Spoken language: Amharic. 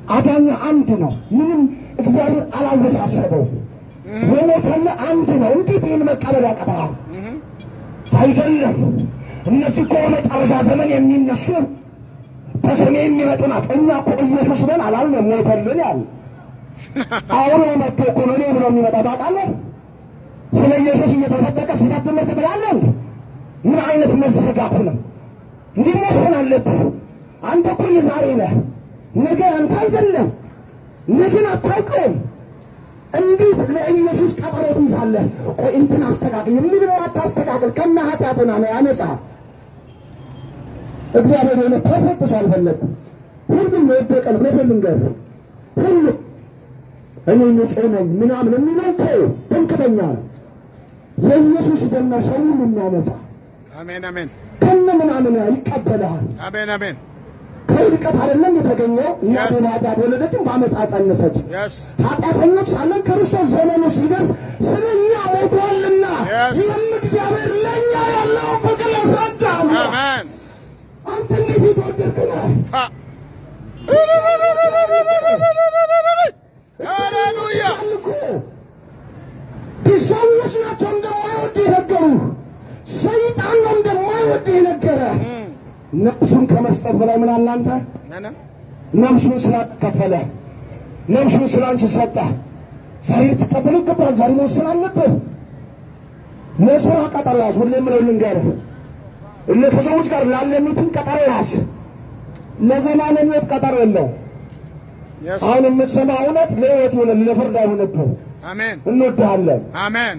አዳኝ አንድ ነው። ምንም እግዚአብሔር አላወሳሰበው። የሞተልህ አንድ ነው። እንዴት ይህን መቀበል ያቀታል? አይደለም። እነዚህ እኮ መጨረሻ ዘመን የሚነሱ በስሜ የሚመጡ ናት። እኛ እኮ ኢየሱስ ነን አላልንም። ሞተልን ያለ አሁን መጥቶ እኮ ነው እኔ ብሎ የሚመጣ ታውቃለህ? ስለ ኢየሱስ እየተሰበከ ስህተት ትምህርት ትላለህ እንዴ? ምን አይነት መዘጋት ነው? እንዲህ መሆን አለብህ። አንተ እኮ የዛሬ ነህ፣ ነገ አንተ አይደለም። ነገን አታውቀውም። እንዴት ለኢየሱስ ቀጠሮ ትይዛለህ? ቆይ እንትን አስተካክል። ምንም አታስተካክል። ከነ ኃጢአትና ነው ያነጻ እግዚአብሔር ነው ተፈጥቶ አልፈለግም። ሁሉም የወደቀ ነው። ለምን ሁሉ እኔ ንጹህ ነኝ ምናምን የሚለው ተው፣ ትምክህተኛ ነው። የኢየሱስ ደም ነው ሰው ሁሉ የሚያነጻ። አሜን አሜን። ከነ ምናምን ይቀበልሃል። አሜን አሜን። ከውድቀት አይደለም የተገኘው። እናቱ ማዳት ወለደችም በአመፃ ጸነሰች። ኃጢአተኞች ሳለን ክርስቶስ ዘመኑ ሲደርስ ስለኛ ሞቷልና ይህም እግዚአብሔር ለእኛ ያለው ፍቅር ያስረዳል። አሜን። አንተ እንዴት የተወደድክ ነህ? ሃሌሉያ። ሰዎች ናቸው እንደማይወድ የነገሩ፣ ሰይጣን ነው እንደማይወድ የነገረ። ነፍሱን ከመስጠት በላይ ምን አለ አንተ? ነፍሱን ስላከፈለ ነፍሱን ስላንቺ ሰጠ። ዛሬ ልትቀበል ይገባል። ዛሬ መወሰን አለብህ። ለሥራ ቀጠሮ ያዝ። ሁሌ የምለው ልንገርህ፣ ከሰዎች ጋር ላለሚትን ቀጠሮ ያዝ። ለዘላለምነት ቀጠሮ የለው። አሁን የምትሰማ እውነት ለሕይወት ይሆናል፣ ለፍርድ አይሆንብህ። አሜን። እንወድሃለን። አሜን።